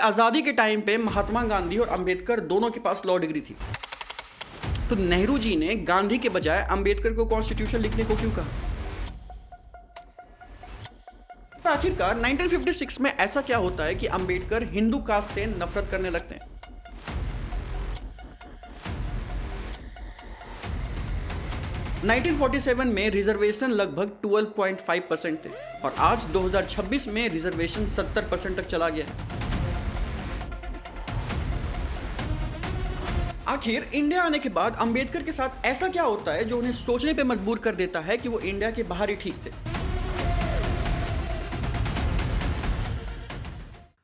आजादी के टाइम पे महात्मा गांधी और अंबेडकर दोनों के पास लॉ डिग्री थी, तो नेहरू जी ने गांधी के बजाय अंबेडकर को कॉन्स्टिट्यूशन लिखने को क्यों कहा? तो आखिरकार 1956 में ऐसा क्या होता है कि अंबेडकर हिंदू कास्ट से नफरत करने लगते हैं? नाइनटीन 47 में रिजर्वेशन लगभग 12.5% थे और आज 2026 में रिजर्वेशन 70% तक चला गया है। आखिर इंडिया आने के बाद अंबेडकर के साथ ऐसा क्या होता है जो उन्हें सोचने पे मजबूर कर देता है कि वो इंडिया के बाहर ही ठीक थे?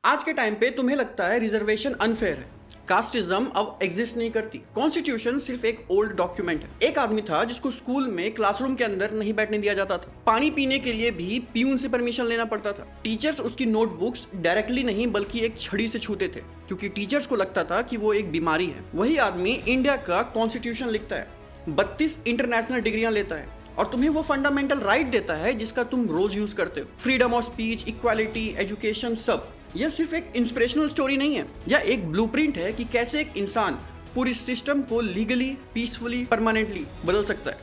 आज के टाइम पे तुम्हें लगता है रिजर्वेशन अनफेयर है, कास्टिज्म अब एग्जिस्ट नहीं करती, कॉन्स्टिट्यूशन सिर्फ एक ओल्ड डॉक्यूमेंट है। एक आदमी था जिसको स्कूल में क्लासरूम के अंदर नहीं बैठने दिया जाता था, पानी पीने के लिए भी पियून से परमिशन लेना पड़ता था, टीचर्स उसकी नोटबुक्स डायरेक्टली नहीं बल्कि एक छड़ी से छूते थे क्योंकि टीचर्स को लगता था कि वो एक बीमारी है। वही आदमी इंडिया का कॉन्स्टिट्यूशन लिखता है, 32 इंटरनेशनल डिग्रियां लेता है और तुम्हें वो फंडामेंटल राइट देता है जिसका तुम रोज यूज करते हो, freedom of speech, equality, education, सब। यह सिर्फ एक इंस्पिरेशनल स्टोरी नहीं है, यह एक ब्लूप्रिंट है कि कैसे एक इंसान पूरी सिस्टम को लीगली, पीसफुली, परमानेंटली बदल सकता है।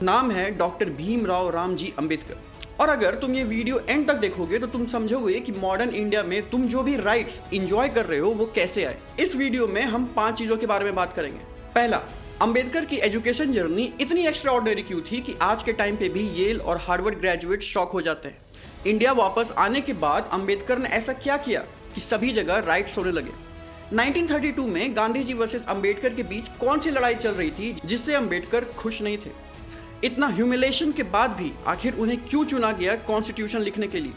नाम है डॉक्टर भीमराव रामजी अंबेडकर। और अगर तुम ये वीडियो एंड तक देखोगे तो तुम समझोगे कि मॉडर्न इंडिया में तुम जो भी राइट्स एंजॉय कर रहे हो वो कैसे आए। इस वीडियो में हम 5 चीजों के बारे में बात करेंगे। पहला, अंबेडकर की एजुकेशन जर्नी इतनी एक्स्ट्राऑर्डिनरी क्यों थी कि आज के टाइम पे भी येल और हार्वर्ड ग्रेजुएट शॉक हो जाते हैं। इंडिया वापस आने के बाद अंबेडकर ने ऐसा क्या किया कि सभी जगह राइट्स होने लगे। 1932 में गांधी जी वर्सेस अंबेडकर के बीच कौन सी लड़ाई चल रही थी जिससे अंबेडकर खुश नहीं थे? इतना ह्यूमिलेशन के बाद भी आखिर उन्हें क्यों चुना गया कॉन्स्टिट्यूशन लिखने के लिए?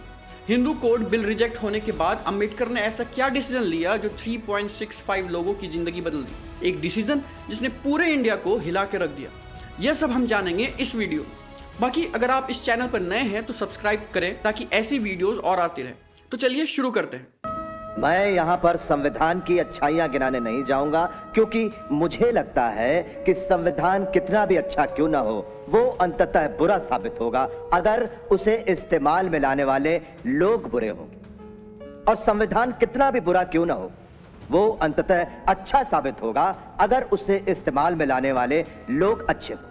हिंदू कोड बिल रिजेक्ट होने के बाद अंबेडकर ने ऐसा क्या डिसीजन लिया जो 3.65 लोगों की जिंदगी बदल दी? एक डिसीजन जिसने पूरे इंडिया को हिला के रख दिया। यह सब हम जानेंगे इस वीडियो में। बाकी अगर आप इस चैनल पर नए हैं तो सब्सक्राइब करें ताकि ऐसी वीडियोस और आती रहे। तो चलिए शुरू करते हैं। मैं यहाँ पर संविधान की अच्छाइयाँ गिनाने नहीं जाऊंगा क्योंकि मुझे लगता है कि संविधान कितना भी अच्छा क्यों ना हो वो अंततः बुरा साबित होगा अगर उसे इस्तेमाल में लाने वाले लोग बुरे होंगे, और संविधान कितना भी बुरा क्यों ना हो वो अंततः अच्छा साबित होगा अगर उसे इस्तेमाल में लाने वाले लोग अच्छे हों।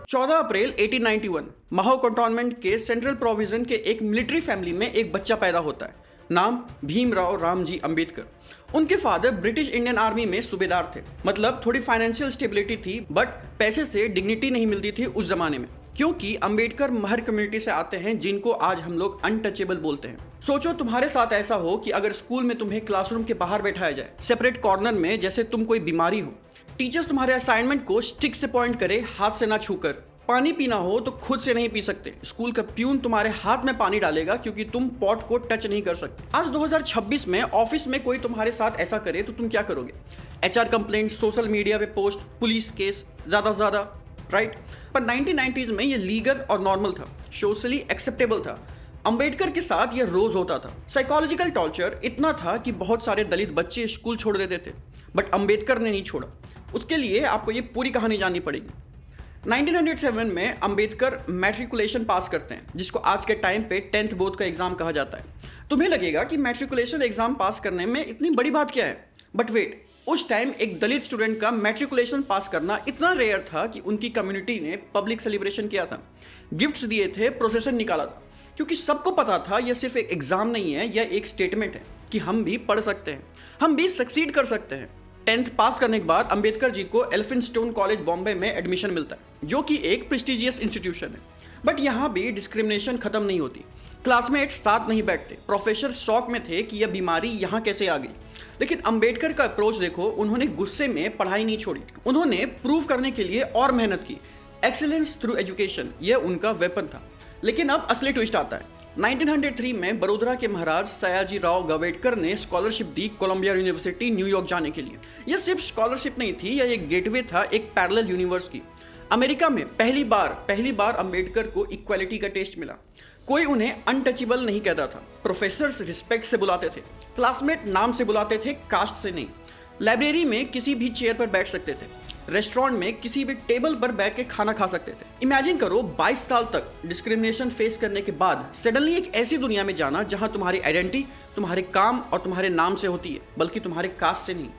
14 अप्रैल 1891 माहो कंटोनमेंट के सेंट्रल प्रोविजन के एक मिलिट्री फैमिली में एक बच्चा पैदा होता है। नाम भीमराव रामजी अंबेडकर। उनके फादर ब्रिटिश इंडियन आर्मी में सूबेदार थे, मतलब थोड़ी फाइनेंशियल स्टेबिलिटी थी, बट पैसे से डिग्निटी नहीं मिलती थी उस जमाने में, क्योंकि अंबेडकर महर कम्युनिटी से आते हैं जिनको आज हम लोग अनटचेबल बोलते हैं। सोचो तुम्हारे साथ ऐसा हो कि अगर स्कूल में तुम्हें क्लासरूम के बाहर बैठाया जाए, सेपरेट कॉर्नर में, जैसे तुम कोई बीमारी हो, टीचर्स तुम्हारे असाइनमेंट को स्टिक से पॉइंट करे, हाथ से ना छूकर, पानी पीना हो तो खुद से नहीं पी सकते, स्कूल का प्यून तुम्हारे हाथ में पानी डालेगा क्योंकि तुम पॉट को टच नहीं कर सकते। आज 2026 में ऑफिस में कोई तुम्हारे साथ ऐसा करे तो तुम क्या करोगे? HR कंप्लेंट, सोशल मीडिया पे पोस्ट, पुलिस केस, ज्यादा से ज्यादा, राइट? पर 1990s में ये लीगल और नॉर्मल था, सोशली एक्सेप्टेबल था। अंबेडकर के साथ ये रोज होता था। साइकोलॉजिकल टॉर्चर इतना था कि बहुत सारे दलित बच्चे स्कूल छोड़ देते थे, बट अंबेडकर ने नहीं छोड़ा। उसके लिए आपको ये पूरी कहानी जाननी पड़ेगी। 1907 में अंबेडकर मैट्रिकुलेशन पास करते हैं, जिसको आज के टाइम पे 10th बोर्ड का एग्जाम कहा जाता है। तुम्हें लगेगा कि मैट्रिकुलेशन एग्जाम पास करने में इतनी बड़ी बात क्या है, बट वेट, उस टाइम एक दलित स्टूडेंट का मैट्रिकुलेशन पास करना इतना रेयर था कि उनकी कम्युनिटी ने पब्लिक सेलिब्रेशन किया था, गिफ्ट्स दिए थे, प्रोसेसन निकाला था, क्योंकि सबको पता था यह सिर्फ एक एग्जाम नहीं है, यह एक स्टेटमेंट है कि हम भी पढ़ सकते हैं, हम भी सक्सीड कर सकते हैं। 10th पास करने के बाद अंबेडकर जी को एल्फिंस्टोन कॉलेज बॉम्बे में एडमिशन मिलता है, जो कि एक प्रेस्टिजियस इंस्टीट्यूशन है। बट यहाँ भी डिस्क्रिमिनेशन खत्म नहीं होती। क्लासमेट्स साथ नहीं बैठते, प्रोफेसर शॉक में थे कि यह बीमारी यहाँ कैसे आ गई। लेकिन अंबेडकर का अप्रोच देखो, उन्होंने गुस्से में पढ़ाई नहीं छोड़ी, उन्होंने प्रूव करने के लिए और मेहनत की। एक्सीलेंस थ्रू एजुकेशन, यह उनका वेपन था। लेकिन अब असली ट्विस्ट आता है। 1903 में बड़ौदा के महाराज सयाजी राव गावस्कर ने स्कॉलरशिप दी कोलंबिया यूनिवर्सिटी न्यूयॉर्क जाने के लिए। यह सिर्फ स्कॉलरशिप नहीं थी, यह एक गेटवे था एक पैरेलल यूनिवर्स की। अमेरिका में पहली बार अंबेडकर को इक्वालिटी का टेस्ट मिला। कोई उन्हें अनटचेबल नहीं कहता था, प्रोफेसर्स रिस्पेक्ट से बुलाते थे, क्लासमेट नाम से बुलाते थे, कास्ट से नहीं। लाइब्रेरी में किसी भी चेयर पर बैठ सकते थे। रेस्टोरेंट में किसी भी टेबल पर बैठ के खाना खा सकते थे। इमेजिन करो 22 साल तक डिस्क्रिमिनेशन फेस करने के बाद सडनली एक ऐसी दुनिया में जाना जहां तुम्हारी आइडेंटिटी तुम्हारे काम और तुम्हारे नाम से होती है, बल्कि तुम्हारे कास्ट से नहीं।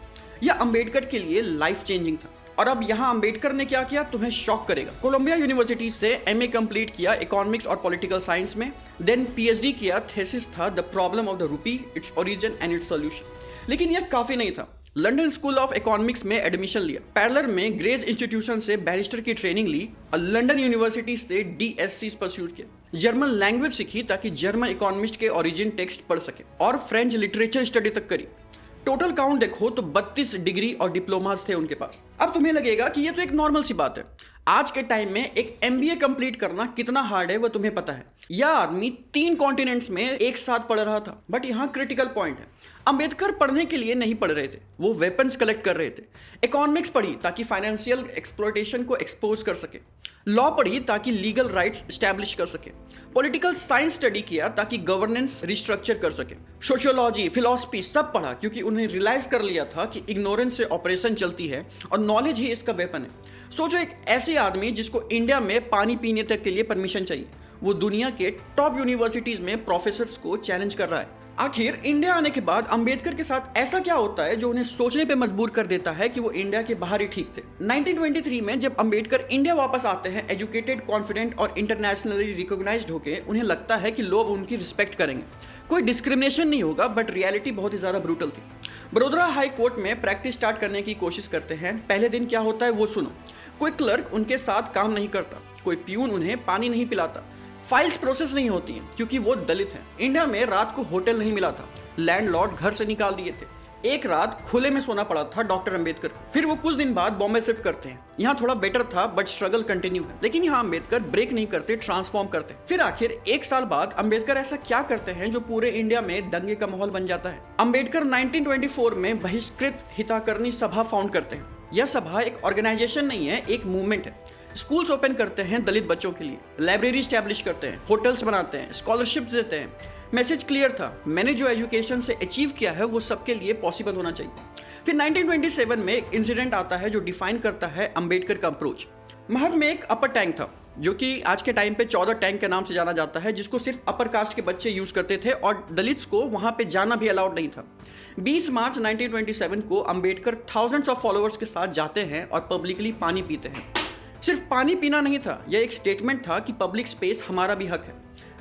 यह अंबेडकर के लिए लाइफ चेंजिंग था। और अब यहाँ अंबेडकर ने क्या किया तुम्हें शॉक करेगा। कोलंबिया यूनिवर्सिटी से एमए कंप्लीट किया इकोनॉमिक्स और पॉलिटिकल साइंस में, देन पीएचडी किया। थेसिस था the problem of the rupee, its origin and it's solution. लेकिन यह काफी नहीं था। लंदन स्कूल ऑफ इकोनॉमिक्स में एडमिशन लिया, पैरेलल में ग्रेस इंस्टीट्यूशन से बैरिस्टर की ट्रेनिंग ली और लंदन यूनिवर्सिटी से डीएससी परस्यूट किया। जर्मन लैंग्वेज सीखी ताकि जर्मन इकोनॉमिस्ट के ओरिजिन टेक्स्ट पढ़ सके, और फ्रेंच लिटरेचर स्टडी तक करी। टोटल काउंट देखो तो 32 डिग्री और डिप्लोमास थे उनके पास। अब तुम्हें लगेगा कि ये तो एक नॉर्मल सी बात है। आज के टाइम में एक एमबीए कंप्लीट करना कितना हार्ड है वो तुम्हें पता है। यह आदमी 3 कॉन्टिनेंट्स में एक साथ पढ़ रहा था। बट यहाँ क्रिटिकल पॉइंट है, अंबेडकर पढ़ने के लिए नहीं पढ़ रहे थे, वो वेपन्स कलेक्ट कर रहे थे। इकोनॉमिक्स पढ़ी ताकि फाइनेंशियल एक्सप्लॉयटेशन को एक्सपोज कर सके, लॉ पढ़ी ताकि लीगल राइट्स स्टैब्लिश कर सके, पॉलिटिकल साइंस स्टडी किया ताकि गवर्नेंस रिस्ट्रक्चर कर सके, सोशियोलॉजी फिलॉसफी सब पढ़ा क्योंकि उन्हें रियलाइज कर लिया था कि इग्नोरेंस से ऑपरेशन चलती है और नॉलेज ही इसका वेपन है। सोचो एक ऐसे आदमी जिसको इंडिया में पानी पीने तक के लिए परमिशन चाहिए, वो दुनिया के टॉप यूनिवर्सिटीज में प्रोफेसर्स को चैलेंज कर रहा है। आखिर इंडिया आने के बाद अंबेडकर के साथ ऐसा क्या होता है जो उन्हें सोचने पे मजबूर कर देता है कि वो इंडिया के बाहर ही ठीक थे। 1923 में जब अंबेडकर इंडिया वापस आते हैं, एजुकेटेड, कॉन्फिडेंट और इंटरनेशनली रिकॉग्नाइज्ड होके, उन्हें लगता है कि लोग उनकी रिस्पेक्ट करेंगे, कोई डिस्क्रिमिनेशन नहीं होगा। बट रियलिटी बहुत ही ज्यादा ब्रूटल थी। बड़ोदरा हाई कोर्ट में प्रैक्टिस स्टार्ट करने की कोशिश करते हैं। पहले दिन क्या होता है वो सुनो। कोई क्लर्क उनके साथ काम नहीं करता, कोई प्यून उन्हें पानी नहीं पिलाता, फाइल्स प्रोसेस नहीं होती हैं क्योंकि वो दलित हैं। इंडिया में रात को होटल नहीं मिला था, लैंडलॉर्ड घर से निकाल दिए थे। एक रात खुले में सोना पड़ा था डॉक्टर अंबेडकर। फिर वो कुछ दिन बाद बॉम्बे शिफ्ट करते हैं। यहाँ थोड़ा बेटर था बट स्ट्रगल कंटिन्यू है। लेकिन यहाँ अंबेडकर ब्रेक नहीं करते, ट्रांसफॉर्म करते। फिर आखिर 1 साल बाद अंबेडकर ऐसा क्या करते हैं जो पूरे इंडिया में दंगे का माहौल बन जाता है। अंबेडकर 1924 में बहिष्कृत हितकारिणी सभा फाउंड करते हैं। यह सभा एक ऑर्गेनाइजेशन नहीं है, एक मूवमेंट है। स्कूल्स ओपन करते हैं दलित बच्चों के लिए, लाइब्रेरी स्टैब्लिश करते हैं, होटल्स बनाते हैं, स्कॉलरशिप्स देते हैं। मैसेज क्लियर था, मैंने जो एजुकेशन से अचीव किया है वो सबके लिए पॉसिबल होना चाहिए। फिर 1927 में एक इंसिडेंट आता है जो डिफाइन करता है अंबेडकर का अप्रोच। महद में एक अपर टैंक था जो कि आज के टाइम पे 14 टैंक के नाम से जाना जाता है, जिसको सिर्फ अपर कास्ट के बच्चे यूज करते थे और दलित्स को वहां पे जाना भी अलाउड नहीं था। 20 मार्च 1927 को अंबेडकर थाउजेंड्स ऑफ फॉलोअर्स के साथ जाते हैं और पब्लिकली पानी पीते हैं। सिर्फ पानी पीना नहीं था, यह एक स्टेटमेंट था कि पब्लिक स्पेस हमारा भी हक है।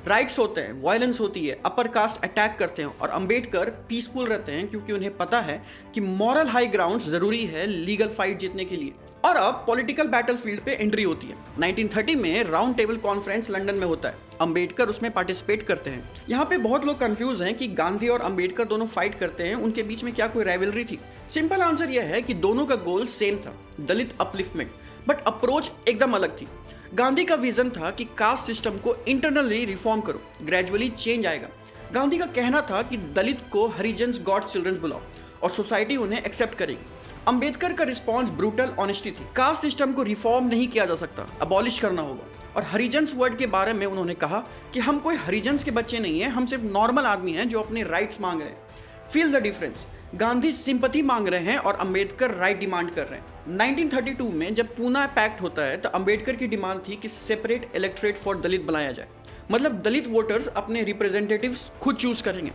राइट्स होते हैं, वायलेंस होती है, अपर कास्ट अटैक करते हैं और अंबेडकर पीसफुल रहते हैं क्योंकि उन्हें पता है कि मॉरल हाई ग्राउंड जरूरी है लीगल फाइट जीतने के लिए। और अब पॉलिटिकल बैटलफील्ड पे एंट्री होती है। 1930 में राउंड टेबल कॉन्फ्रेंस लंदन में होता है, अंबेडकर उसमें पार्टिसिपेट करते हैं। यहाँ पे बहुत लोग कंफ्यूज हैं कि गांधी और अंबेडकर दोनों फाइट करते हैं, उनके बीच में क्या कोई राइवलरी थी। सिंपल आंसर यह है कि दोनों का गोल सेम था, दलित अपलिफ्टमेंट, बट अप्रोच एकदम अलग थी। गांधी का विजन था कि कास्ट सिस्टम को इंटरनली रिफॉर्म करो, ग्रेजुअली चेंज आएगा। गांधी का कहना था कि दलित को हरिजन्स गॉड चिल्ड्रंस बुलाओ और सोसाइटी उन्हें एक्सेप्ट करेगी। अंबेडकर का रिस्पॉन्स ब्रूटल ऑनेस्टी थी। कास्ट सिस्टम को रिफॉर्म नहीं किया जा सकता, अबॉलिश करना होगा। और हरिजन्स वर्ड के बारे में उन्होंने कहा कि हम कोई हरिजन्स के बच्चे नहीं हैं, हम सिर्फ नॉर्मल आदमी हैं जो अपने राइट्स मांग रहे हैं। Feel the difference. Gandhi sympathy मांग रहे हैं और अंबेडकर राइट डिमांड कर रहे हैं। 1932 में जब पूना पैक्ट होता है तो अंबेडकर की डिमांड थी कि सेपरेट इलेक्टोरेट फॉर दलित बनाया जाए, मतलब दलित वोटर्स अपने रिप्रेजेंटेटिव्स खुद चूज करेंगे,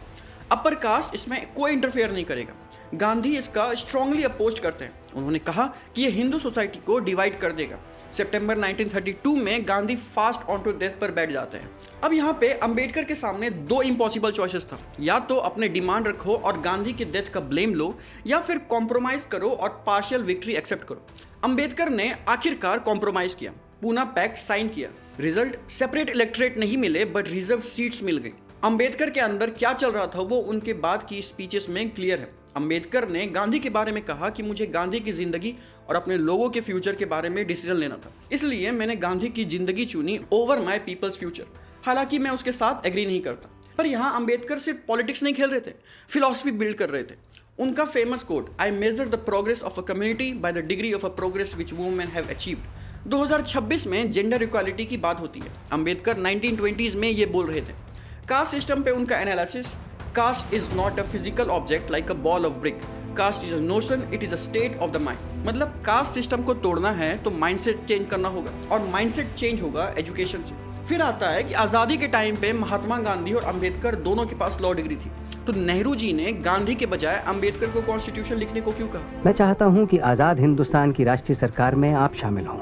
अपर कास्ट इसमें कोई इंटरफेयर नहीं करेगा। गांधी इसका स्ट्रांगली अपोज करते हैं। उन्होंने कहा कि यह हिंदू सोसाइटी को डिवाइड कर देगा। सितंबर 1932 में Gandhi fast on to death पर बैठ जाते हैं। अब यहाँ पे अंबेडकर के सामने 2 इम्पॉसिबल चॉइसेस था, या तो अपने डिमांड रखो और गांधी की डेथ का ब्लेम लो, या फिर कॉम्प्रोमाइज करो और पार्शियल विक्ट्री एक्सेप्ट करो। अंबेडकर ने आखिरकार कॉम्प्रोमाइज किया, पूना पैक्ट साइन किया। रिजल्ट सेपरेट इलेक्टोरेट नहीं मिले बट रिजर्व सीट्स मिल गई। अंबेडकर के अंदर क्या चल रहा था वो उनके बाद की स्पीचेस में क्लियर है। अंबेडकर ने गांधी के बारे में कहा कि मुझे गांधी की जिंदगी और अपने लोगों के फ्यूचर के बारे में डिसीजन लेना था, इसलिए मैंने गांधी की जिंदगी चुनी ओवर माय पीपल्स फ्यूचर। हालांकि मैं उसके साथ एग्री नहीं करता, पर यहाँ अंबेडकर सिर्फ पॉलिटिक्स नहीं खेल रहे थे, फिलॉसफी बिल्ड कर रहे थे। उनका famous quote, I measure the progress of a community by the degree of a progress which women have achieved. 2026 में जेंडर इक्वालिटी की बात होती है। अंबेडकर 1920s में ये बोल रहे थे। कास्ट सिस्टम पे उनका analysis, caste is not a physical object like a ball of brick, caste is a notion, it is a state of the mind. मतलब कास्ट सिस्टम को तोड़ना है तो माइंडसेट चेंज करना होगा, और माइंडसेट चेंज होगा एजुकेशन से। फिर आता है कि आज़ादी के टाइम पे महात्मा गांधी और अंबेडकर दोनों के पास लॉ डिग्री थी, तो नेहरू जी ने गांधी के बजाय अंबेडकर को कॉन्स्टिट्यूशन लिखने को क्यों कहा? मैं चाहता हूं कि आजाद हिंदुस्तान की राष्ट्रीय सरकार में आप शामिल हों।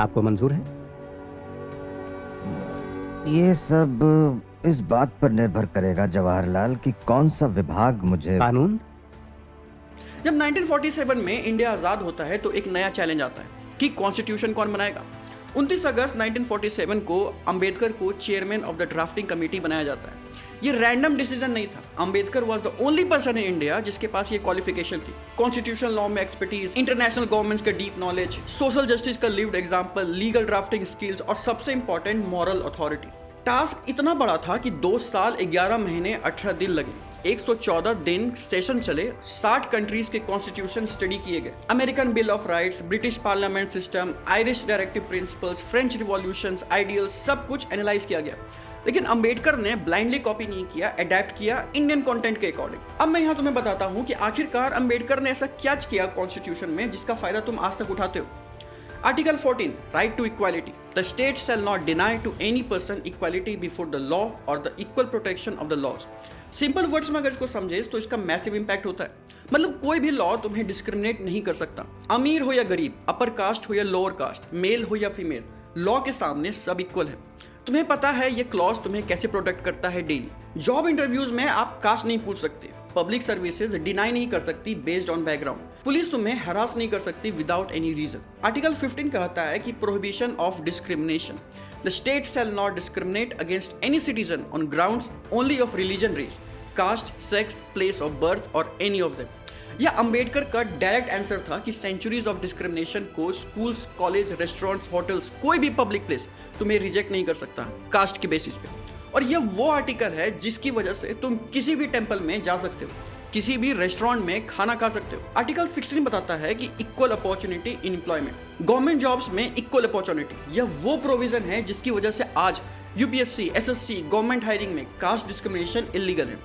आपको मंजूर है? ये सब इस बात पर निर्भर करेगा जवाहरलाल कि कौन सा विभाग मुझे। कानून? जब 1947 में इंडिया आज़ाद होता है तो एक नया चैलेंज आता है कि कॉन्स्टिट्यूशन कौन बनाएगा। 29 अगस्त 1947 को अंबेडकर को chairman of the drafting committee बनाया जाता है। ये रैंडम डिसीजन नहीं था। Ambedkar was the only person in India जिसके पास ये क्वालिफिकेशन थी। कॉन्स्टिट्यूशनल लॉ में एक्सपर्टीज, इंटरनेशनल गवर्नमेंट्स का डीप नॉलेज, सोशल जस्टिस का lived example, legal drafting skills और सबसे इंपॉर्टेंट मॉरल अथॉरिटी। टास्क इतना बड़ा था कि 2 साल 11 महीने 18 दिन लगे। 114 दिन सेशन चले, 60 कंट्रीज के कॉन्स्टिट्यूशन स्टडी किए गए। American bill of rights, British parliament system, Irish directive principles, French revolutions, ideals, सब कुछ एनालाइज किया गया। लेकिन अंबेडकर ने ब्लाइंडली कॉपी नहीं किया, अडेप्ट किया इंडियन कंटेंट के अकॉर्डिंग। अब मैं यहाँ तुम्हें बताता हूँ कि आखिरकार अंबेडकर ने ऐसा क्या किया कॉन्स्टिट्यूशन में जिसका फायदा तुम आज तक उठाते हो। Article 14, right to equality. The state shall not deny to any person equality before the law और the equal protection of the laws. Simple words में अगर इसको समझे तो इसका मैसिव इंपैक्ट होता है। मतलब कोई भी लॉ तुम्हें डिस्क्रिमिनेट नहीं कर सकता। अमीर हो या गरीब, अपर कास्ट हो या लोअर कास्ट, मेल हो या फीमेल, लॉ के सामने सब इक्वल है। तुम्हें पता है ये क्लॉज तुम्हें कैसे प्रोटेक्ट करता है डेली। जॉब इंटरव्यूज में आप कास्ट नहीं पूछ सकते, पब्लिक सर्विसेज डिनाई नहीं कर सकती बेस्ड ऑन बैकग्राउंड, पुलिस तुम्हें हरास नहीं कर सकती विदाउट एनी रीजन। आर्टिकल 15 कहता है कि prohibition of discrimination. The state shall not discriminate against any citizen on grounds only of religion, race, caste, sex, place of birth और any of them. यह अंबेडकर का डायरेक्ट आंसर था कि centuries of discrimination को schools, college, restaurants, hotels, कोई भी public place तुम्हें reject नहीं कर सकता कास्ट के बेसिस पे। और यह वो आर्टिकल है जिसकी वजह से तुम किसी भी टेंपल में जा सकते हो, किसी भी रेस्टोरेंट में खाना खा सकते हो। आर्टिकल 16 बताता है कि equal opportunity in employment, government jobs में इक्वल अपॉर्चुनिटी। यह वो प्रोविजन है जिसकी वजह से आज यूपीएससी, एसएससी, गवर्नमेंट हायरिंग में कास्ट डिस्क्रिमिनेशन इलीगल है।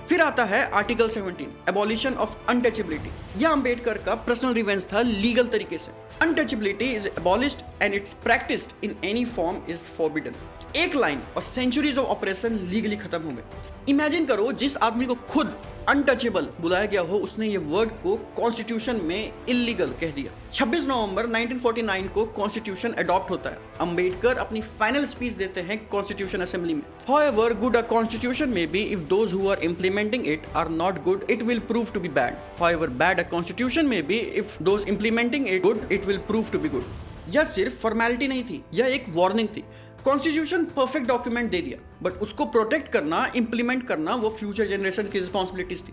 फिर आता है आर्टिकल 17, एबॉलिशन ऑफ अनटचेबिलिटी। यह अंबेडकर का पर्सनल रिवेंज था लीगल तरीके से। Untouchability is abolished and it's practised in any form is forbidden. एक लाइन और सेंचुरीज ऑफ ऑपरेशन लीगली खत्म हो गए। इमेजिन करो जिस आदमी को खुद अनटचेबल बुलाया गया हो, उसने ये वर्ड को कॉन्स्टिट्यूशन में इलीगल कह दिया। 26 नवंबर 1949 को कॉन्स्टिट्यूशन अडॉप्ट होता है। अंबेडकर अपनी फाइनल स्पीच देते हैं कॉन्स्टिट्यूशन असेंबली में। However good a constitution may be, if those who are implementing it are not good, it will prove to be bad. However bad a constitution may be, if those implementing it good, it will prove to be good. यह सिर्फ formality नहीं थी, यह एक warning थी। Constitution perfect document दे दिया, but उसको protect करना, इंप्लीमेंट करना वो फ्यूचर जनरेशन की रिस्पॉन्सिबिलिटीज थी।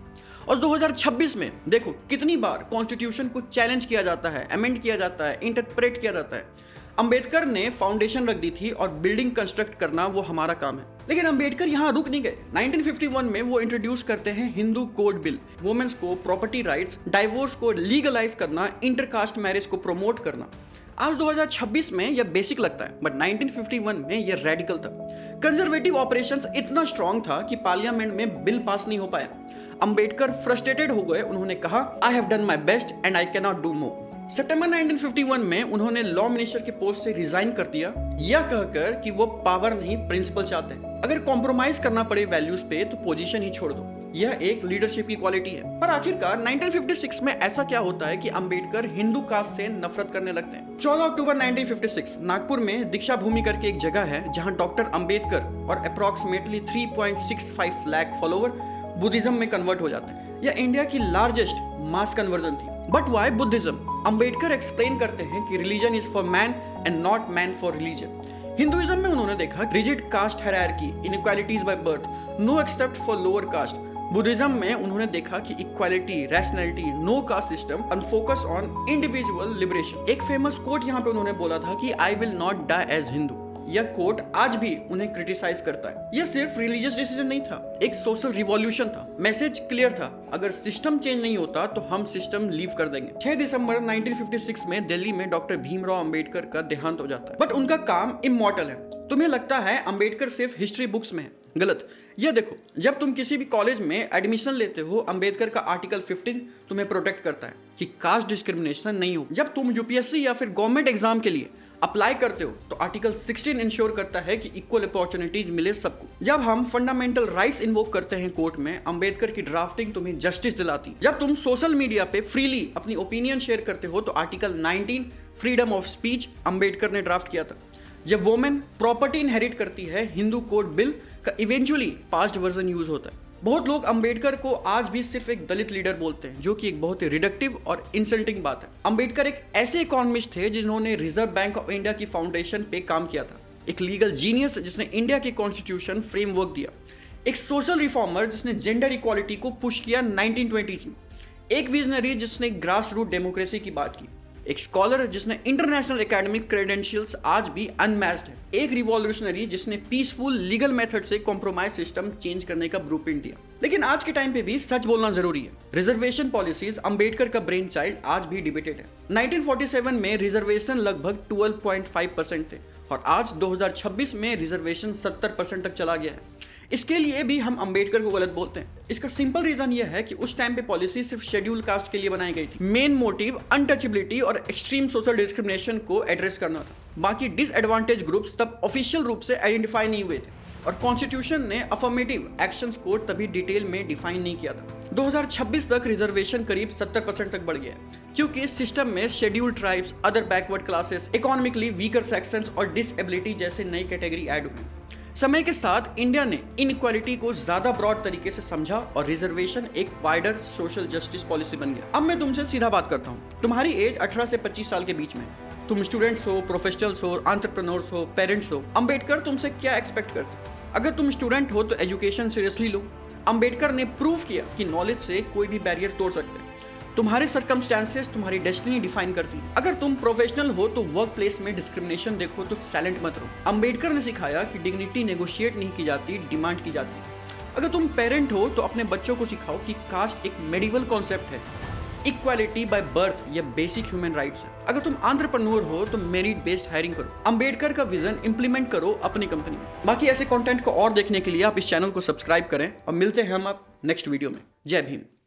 और 2026 में देखो कितनी बार कॉन्स्टिट्यूशन को चैलेंज किया जाता है, अमेंड किया जाता है, इंटरप्रेट किया जाता है। अंबेडकर ने फाउंडेशन रख दी थी और बिल्डिंग कंस्ट्रक्ट करना वो हमारा काम है। लेकिन अंबेडकर यहाँ रुक नहीं गए। 1951 में वो इंट्रोड्यूस करते हैं हिंदू कोड बिल। वुमेन्स को प्रॉपर्टी राइट्स, डाइवोर्स को लीगलाइज करना, इंटरकास्ट मैरिज को प्रमोट करना। आज 2026 में यह बेसिक लगता है, बट 1951 में यह रेडिकल था। कंजर्वेटिव ऑपरेशंस इतना स्ट्रांग था कि पार्लियामेंट में बिल पास नहीं हो पाया। अंबेडकर फ्रस्ट्रेटेड हो गए। उन्होंने कहा, I have done my best and I can not do more. सितंबर 1951 में उन्होंने लॉ मिनिस्टर के पोस्ट से रिजाइन कर दिया, यह कहकर कि वो पावर नहीं प्रिंसिपल चाहते हैं। अगर कॉम्प्रोमाइज करना पड़े वैल्यूज पे तो पोजीशन ही छोड़ दो। यह एक लीडरशिप की क्वालिटी है। पर आखिरकार 1956 में ऐसा क्या होता है कि अंबेडकर हिंदू कास्ट से नफरत करने लगते हैं। 14 अक्टूबर 1956 नागपुर में दीक्षा भूमि करके एक जगह है जहां डॉक्टर अंबेडकर और अप्रॉक्सीमेटली 3.65 लाख फॉलोवर बुद्धिज्म में कन्वर्ट हो जाते हैं। यह इंडिया की लार्जेस्ट मास कन्वर्जन थी। But why Buddhism? Ambedkar explain करते हैं कि religion is for man and not man for religion. Hinduism में उन्होंने देखा rigid caste hierarchy, inequalities by birth, no except for lower caste. Buddhism में उन्होंने देखा कि equality, rationality, no caste system and focus on individual liberation. एक famous quote यहाँ पे उन्होंने बोला था कि I will not die as Hindu. यह कोट आज भी उन्हें क्रिटिसाइज करता है। यह सिर्फ रिलीजियस डिसीजन नहीं था, एक सोशल रिवॉल्यूशन था। मैसेज क्लियर था, अगर सिस्टम चेंज नहीं होता तो हम सिस्टम लीव कर देंगे। 6 दिसंबर 1956 में दिल्ली में डॉक्टर भीमराव अंबेडकर का देहांत हो जाता है। बट उनका काम इमॉर्टल है। तुम्हें लगता है अंबेडकर सिर्फ हिस्ट्री बुक्स में है, गलत। यह देखो, जब तुम किसी भी कॉलेज में एडमिशन लेते हो, अंबेडकर का आर्टिकल 15 तुम्हें प्रोटेक्ट करता है कि कास्ट डिस्क्रिमिनेशन नहीं हो। जब तुम यूपीएससी या फिर गवर्नमेंट एग्जाम के लिए अप्लाई करते हो तो आर्टिकल 16 इंश्योर करता है कि इक्वल अपॉर्चुनिटीज मिले सबको। जब हम फंडामेंटल राइट्स इन्वोक करते हैं कोर्ट में, अंबेडकर की ड्राफ्टिंग तुम्हें जस्टिस दिलाती है। जब तुम सोशल मीडिया पे फ्रीली अपनी ओपिनियन शेयर करते हो तो article 19 freedom of speech Ambedkar ने ड्राफ्ट किया था। जब वोमेन प्रॉपर्टी इनहेरिट करती है, हिंदू कोड बिल का इवेंचुअली पास्ट वर्जन यूज होता है। बहुत लोग अंबेडकर को आज भी सिर्फ एक दलित लीडर बोलते हैं, जो कि एक बहुत ही रिडक्टिव और इंसल्टिंग बात है। अंबेडकर एक ऐसे इकोनॉमिस्ट थे जिन्होंने रिजर्व बैंक ऑफ इंडिया की फाउंडेशन पे काम किया था, एक लीगल जीनियस जिसने इंडिया की कॉन्स्टिट्यूशन फ्रेमवर्क दिया, एक सोशल रिफॉर्मर जिसने जेंडर इक्वालिटी को पुश किया 1920s में, एक विजनरी जिसने ग्रास रूट डेमोक्रेसी की बात की, एक स्कॉलर जिसने इंटरनेशनल एकेडमिक क्रेडेंशियल्स आज भी अनमैच्ड है, एक रिवॉल्यूशनरी जिसने पीसफुल लीगल मेथड से कॉम्प्रोमाइज सिस्टम चेंज करने का ब्लूप्रिंट दिया। लेकिन आज के टाइम पे भी सच बोलना जरूरी है। रिजर्वेशन पॉलिसीज अंबेडकर का ब्रेन चाइल्ड आज भी डिबेटेड है। 1947 में रिजर्वेशन लगभग 12.5% थे और आज 2026 में रिजर्वेशन 70% तक चला गया है। इसके लिए भी हम अंबेडकर को गलत बोलते हैं। इसका सिंपल रीजन यह है कि उस टाइम पे पॉलिसी सिर्फ शेड्यूल कास्ट के लिए बनाई गई थी। मेन मोटिव अनटचेबिलिटी और एक्सट्रीम सोशल डिस्क्रिमिनेशन को एड्रेस करना था। बाकी डिसएडवांटेज ग्रुप्स तब ऑफिशियल रूप से आइडेंटिफाई नहीं हुए थे और कॉन्स्टिट्यूशन ने अफर्मेटिव एक्शंस को तभी डिटेल में डिफाइन नहीं किया था। 2026 तक रिजर्वेशन करीब 70% तक बढ़ गया है, क्योंकि इस सिस्टम में schedule tribes, other backward classes, economically weaker sections और डिसएबिलिटी जैसे नई कैटेगरी ऐड हुए। समय के साथ इंडिया ने इनइक्वालिटी को ज्यादा ब्रॉड तरीके से समझा और रिजर्वेशन एक वाइडर सोशल जस्टिस पॉलिसी बन गया। अब मैं तुमसे सीधा बात करता हूँ। तुम्हारी एज 18 से 25 साल के बीच में, तुम स्टूडेंट्स हो, प्रोफेशनल्स हो, एंटरप्रेन्योर्स हो, पेरेंट्स हो। अंबेडकर तुमसे क्या एक्सपेक्ट करते? अगर तुम स्टूडेंट हो तो एजुकेशन सीरियसली लो। अंबेडकर ने प्रूव किया कि नॉलेज से कोई भी बैरियर तोड़ सकते हैं। तुम्हारे सर्कमस्टेंसेस तुम्हारी डेस्टिनी डिफाइन करती है। अगर तुम प्रोफेशनल हो तो वर्क प्लेस में डिस्क्रिमिनेशन देखो तो साइलेंट मत रहो। अंबेडकर ने सिखाया कि डिग्निटी नेगोशिएट नहीं की जाती, डिमांड की जाती है। अगर तुम पेरेंट हो तो अपने बच्चों को सिखाओ कि कास्ट एक मेडिवल कॉन्सेप्ट है, इक्वालिटी बाय बर्थ ये बेसिक ह्यूमन राइट्स है। अगर तुम एंटरप्रेन्योर हो तो मेरिट बेस्ड हायरिंग करो। अंबेडकर का विजन इंप्लीमेंट करो अपनी कंपनी में। बाकी ऐसे कंटेंट को और देखने के लिए आप इस चैनल को सब्सक्राइब करें और मिलते हैं हम आप नेक्स्ट वीडियो में। जय भीम।